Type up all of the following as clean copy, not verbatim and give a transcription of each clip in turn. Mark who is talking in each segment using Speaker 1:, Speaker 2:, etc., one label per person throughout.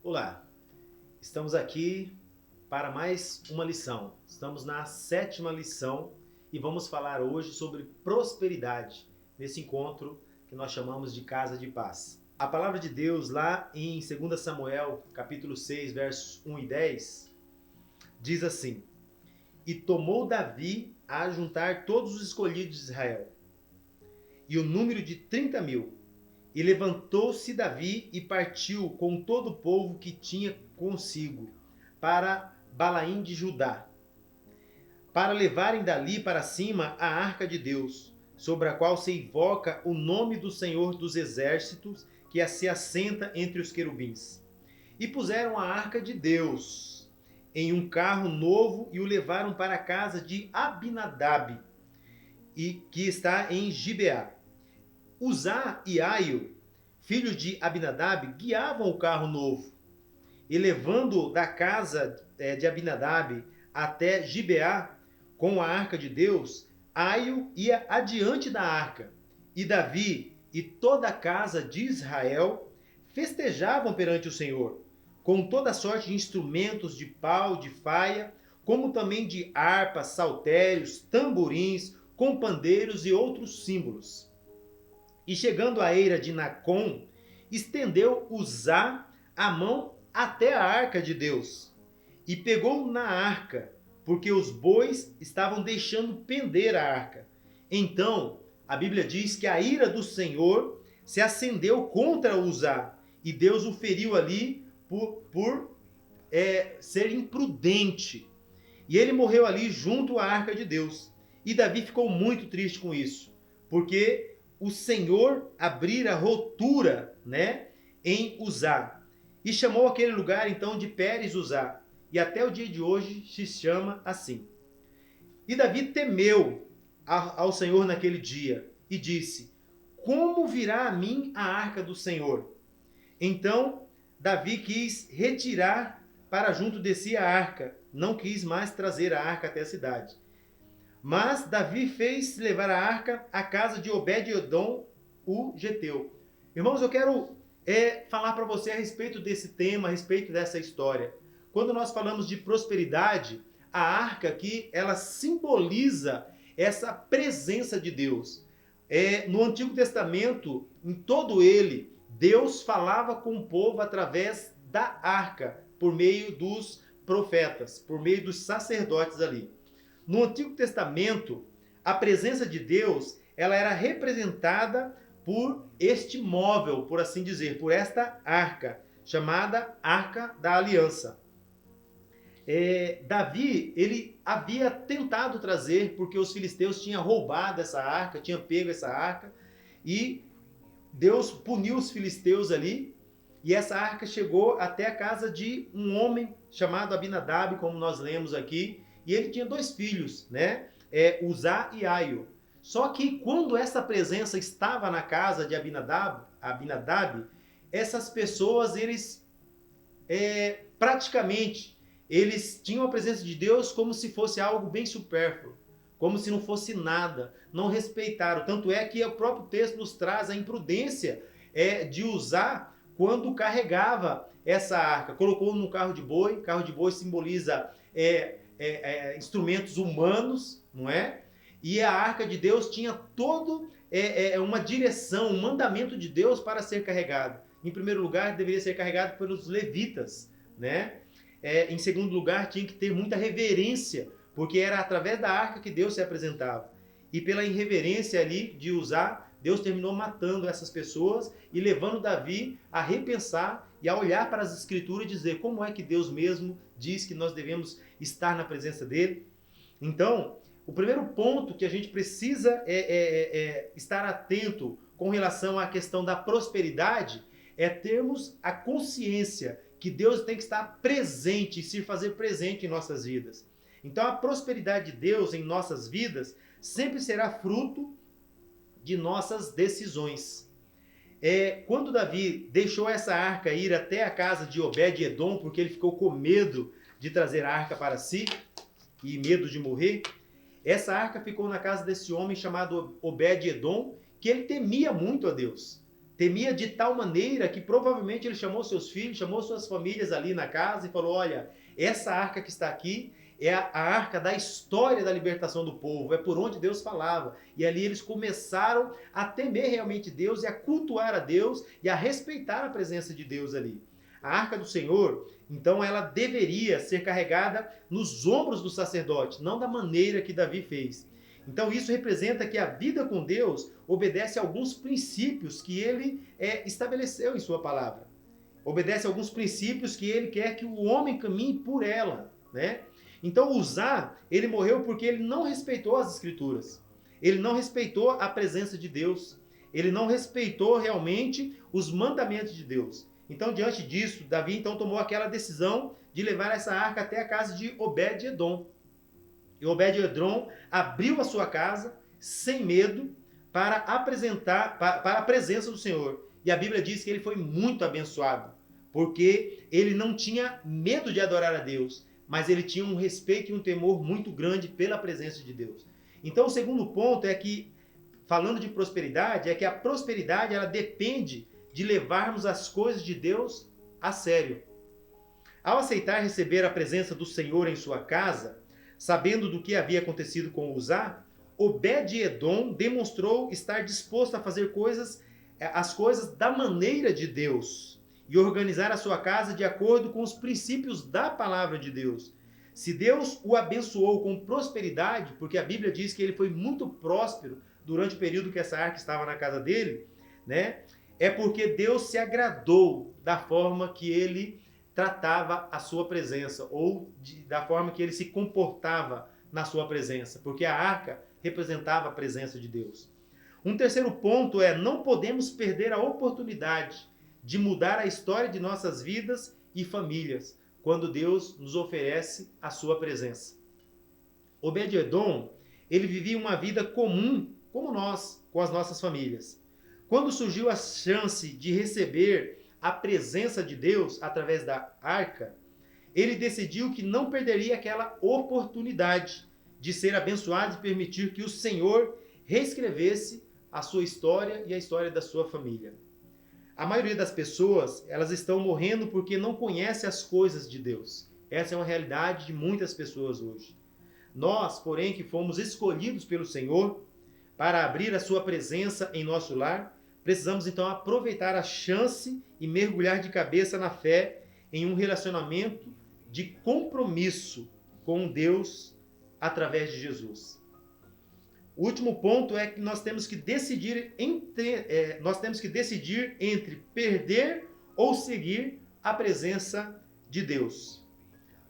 Speaker 1: Olá, estamos aqui para mais uma lição. Estamos na 7ª lição e vamos falar hoje sobre prosperidade, nesse encontro que nós chamamos de Casa de Paz. A palavra de Deus lá em 2 Samuel, capítulo 6, versos 1 e 10, diz assim: E tomou Davi a juntar todos os escolhidos de Israel, e o número de 30.000. E levantou-se Davi e partiu com todo o povo que tinha consigo para Balaim de Judá, para levarem dali para cima a arca de Deus, sobre a qual se invoca o nome do Senhor dos Exércitos, que se assenta entre os querubins. E puseram a arca de Deus em um carro novo e o levaram para a casa de Abinadab, que está em Gibeá. Uzá e Aio, filhos de Abinadab, guiavam o carro novo. E levando da casa de Abinadab até Gibeá, com a arca de Deus, Aio ia adiante da arca. E Davi e toda a casa de Israel festejavam perante o Senhor, com toda sorte de instrumentos de pau, de faia, como também de harpas, saltérios, tamborins, com pandeiros e outros símbolos. E chegando à eira de Nacon, estendeu Uzá a mão até a arca de Deus, e pegou na arca, porque os bois estavam deixando pender a arca. Então, a Bíblia diz que a ira do Senhor se acendeu contra Uzá, e Deus o feriu ali por ser imprudente. E ele morreu ali junto à arca de Deus. E Davi ficou muito triste com isso, porque o Senhor abrira rotura, em Uzá. E chamou aquele lugar então de Pérez Uzá. E até o dia de hoje se chama assim. E Davi temeu ao Senhor naquele dia e disse: Como virá a mim a arca do Senhor? Então Davi quis retirar para junto de si a arca. Não quis mais trazer a arca até a cidade. Mas Davi fez levar a arca à casa de Obed-edom, o geteu. Irmãos, eu quero falar para você a respeito desse tema, a respeito dessa história. Quando nós falamos de prosperidade, a arca aqui, ela simboliza essa presença de Deus. No Antigo Testamento, em todo ele, Deus falava com o povo através da arca, por meio dos profetas, por meio dos sacerdotes ali. No Antigo Testamento, a presença de Deus, ela era representada por este móvel, por assim dizer, por esta arca, chamada Arca da Aliança. Davi, ele havia tentado trazer, porque os filisteus tinham roubado essa arca, tinham pego essa arca, e Deus puniu os filisteus ali, e essa arca chegou até a casa de um homem chamado Abinadab, como nós lemos aqui, e ele tinha 2 filhos, Uzá e Aio. Só que quando essa presença estava na casa de Abinadab, essas pessoas, eles praticamente, eles tinham a presença de Deus como se fosse algo bem supérfluo, como se não fosse nada, não respeitaram. Tanto é que o próprio texto nos traz a imprudência de Uzá quando carregava essa arca. Colocou no carro de boi simboliza instrumentos humanos, não é? E a arca de Deus tinha todo uma direção, um mandamento de Deus para ser carregado. Em primeiro lugar, deveria ser carregado pelos levitas, em segundo lugar, tinha que ter muita reverência, porque era através da arca que Deus se apresentava. E pela irreverência ali de Uzá, Deus terminou matando essas pessoas e levando Davi a repensar e a olhar para as Escrituras e dizer como é que Deus mesmo diz que nós devemos estar na presença dele. Então, o primeiro ponto que a gente precisa estar atento com relação à questão da prosperidade é termos a consciência que Deus tem que estar presente e se fazer presente em nossas vidas. Então, a prosperidade de Deus em nossas vidas sempre será fruto de nossas decisões. Quando Davi deixou essa arca ir até a casa de Obed-edom, porque ele ficou com medo de trazer a arca para si e medo de morrer, essa arca ficou na casa desse homem chamado Obed-edom, que ele temia muito a Deus. Temia de tal maneira que provavelmente ele chamou seus filhos, chamou suas famílias ali na casa e falou: olha, essa arca que está aqui é a arca da história da libertação do povo, é por onde Deus falava. E ali eles começaram a temer realmente Deus e a cultuar a Deus e a respeitar a presença de Deus ali. A arca do Senhor, então, ela deveria ser carregada nos ombros do sacerdote, não da maneira que Davi fez. Então isso representa que a vida com Deus obedece a alguns princípios que ele estabeleceu em sua palavra. Obedece a alguns princípios que ele quer que o homem caminhe por ela, né? Então Uzá, ele morreu porque ele não respeitou as escrituras. Ele não respeitou a presença de Deus. Ele não respeitou realmente os mandamentos de Deus. Então, diante disso, Davi então tomou aquela decisão de levar essa arca até a casa de Obed-Edom. E Obed-Edom abriu a sua casa sem medo para apresentar para a presença do Senhor. E a Bíblia diz que ele foi muito abençoado, porque ele não tinha medo de adorar a Deus, mas ele tinha um respeito e um temor muito grande pela presença de Deus. Então, o segundo ponto é que, falando de prosperidade, é que a prosperidade ela depende de levarmos as coisas de Deus a sério. Ao aceitar receber a presença do Senhor em sua casa, sabendo do que havia acontecido com Uzá, Obed-Edom demonstrou estar disposto a fazer as coisas da maneira de Deus e organizar a sua casa de acordo com os princípios da palavra de Deus. Se Deus o abençoou com prosperidade, porque a Bíblia diz que ele foi muito próspero durante o período que essa arca estava na casa dele, né? É porque Deus se agradou da forma que ele tratava a sua presença, ou da forma que ele se comportava na sua presença, porque a arca representava a presença de Deus. Um terceiro ponto é: não podemos perder a oportunidade de mudar a história de nossas vidas e famílias, quando Deus nos oferece a sua presença. Obed-Edom, ele vivia uma vida comum, como nós, com as nossas famílias. Quando surgiu a chance de receber a presença de Deus através da arca, ele decidiu que não perderia aquela oportunidade de ser abençoado e permitir que o Senhor reescrevesse a sua história e a história da sua família. A maioria das pessoas, elas estão morrendo porque não conhecem as coisas de Deus. Essa é uma realidade de muitas pessoas hoje. Nós, porém, que fomos escolhidos pelo Senhor para abrir a sua presença em nosso lar, precisamos então aproveitar a chance e mergulhar de cabeça na fé em um relacionamento de compromisso com Deus através de Jesus. O último ponto é que nós temos que decidir entre perder ou seguir a presença de Deus.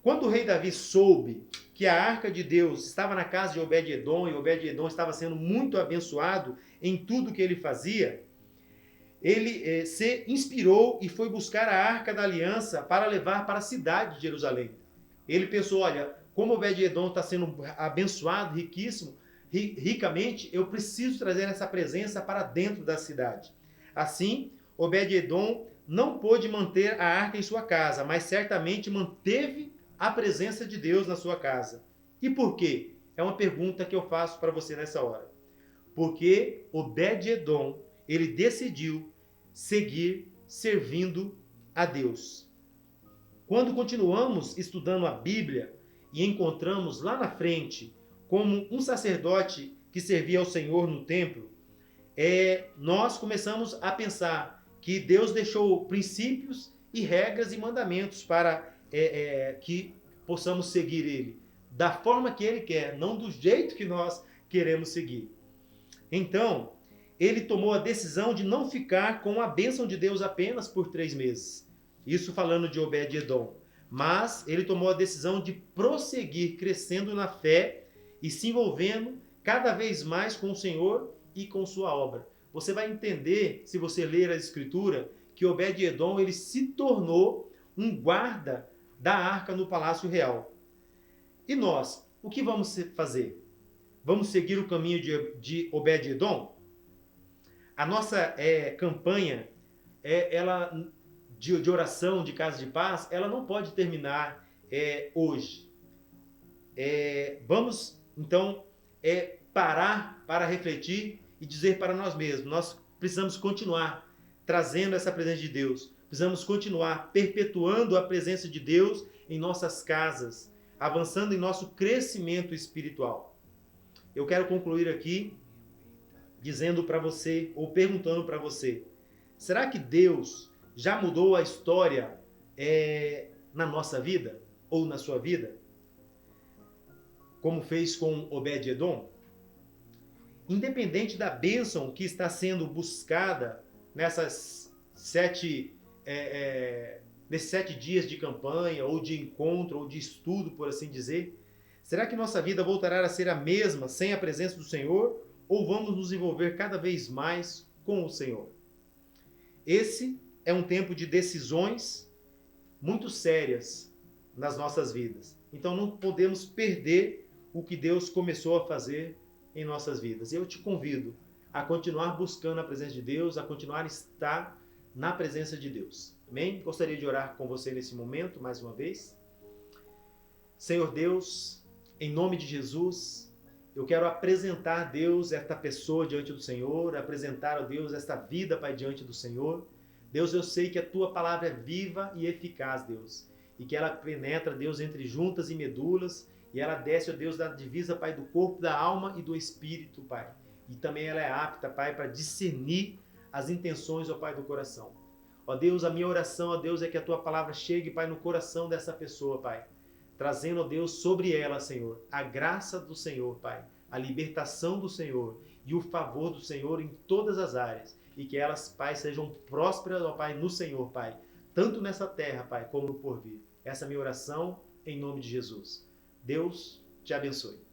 Speaker 1: Quando o rei Davi soube que a arca de Deus estava na casa de Obed-Edom e Obed-Edom estava sendo muito abençoado em tudo que ele fazia, ele se inspirou e foi buscar a arca da aliança para levar para a cidade de Jerusalém. Ele pensou: olha, como Obed-Edom está sendo abençoado, riquíssimo, ricamente, eu preciso trazer essa presença para dentro da cidade. Assim, Obed-Edom não pôde manter a arca em sua casa, mas certamente manteve a presença de Deus na sua casa. E por quê? É uma pergunta que eu faço para você nessa hora. Porque Obed-Edom, ele decidiu seguir servindo a Deus. Quando continuamos estudando a Bíblia e encontramos lá na frente como um sacerdote que servia ao Senhor no templo, nós começamos a pensar que Deus deixou princípios e regras e mandamentos para que possamos seguir Ele da forma que Ele quer, não do jeito que nós queremos seguir. Então, ele tomou a decisão de não ficar com a bênção de Deus apenas por 3 meses. Isso falando de Obed-Edom. Mas ele tomou a decisão de prosseguir crescendo na fé e se envolvendo cada vez mais com o Senhor e com sua obra. Você vai entender, se você ler a Escritura, que Obed-Edom ele se tornou um guarda da arca no Palácio Real. E nós, o que vamos fazer? Vamos seguir o caminho de Obed-Edom? A nossa campanha de oração de Casa de Paz, ela não pode terminar hoje. Vamos, então, parar para refletir e dizer para nós mesmos: nós precisamos continuar trazendo essa presença de Deus. Precisamos continuar perpetuando a presença de Deus em nossas casas, avançando em nosso crescimento espiritual. Eu quero concluir aqui dizendo para você, ou perguntando para você, será que Deus já mudou a história na nossa vida? Ou na sua vida? Como fez com Obed-Edom? Independente da bênção que está sendo buscada nesses 7 dias de campanha, ou de encontro, ou de estudo, por assim dizer, será que nossa vida voltará a ser a mesma sem a presença do Senhor? Ou vamos nos envolver cada vez mais com o Senhor? Esse é um tempo de decisões muito sérias nas nossas vidas. Então não podemos perder o que Deus começou a fazer em nossas vidas. Eu te convido a continuar buscando a presença de Deus, a continuar a estar na presença de Deus. Amém? Gostaria de orar com você nesse momento, mais uma vez. Senhor Deus, em nome de Jesus, eu quero apresentar, Deus, esta pessoa diante do Senhor, apresentar, ó Deus, esta vida, Pai, diante do Senhor. Deus, eu sei que a Tua palavra é viva e eficaz, Deus, e que ela penetra, Deus, entre juntas e medulas, e ela desce, ó Deus, da divisa, Pai, do corpo, da alma e do espírito, Pai. E também ela é apta, Pai, para discernir as intenções, ó Pai, do coração. Ó Deus, a minha oração, ó Deus, é que a Tua palavra chegue, Pai, no coração dessa pessoa, Pai, trazendo, ó Deus, sobre ela, Senhor, a graça do Senhor, Pai, a libertação do Senhor e o favor do Senhor em todas as áreas. E que elas, Pai, sejam prósperas, ó Pai, no Senhor, Pai, tanto nessa terra, Pai, como no porvir. Essa é a minha oração, em nome de Jesus. Deus te abençoe.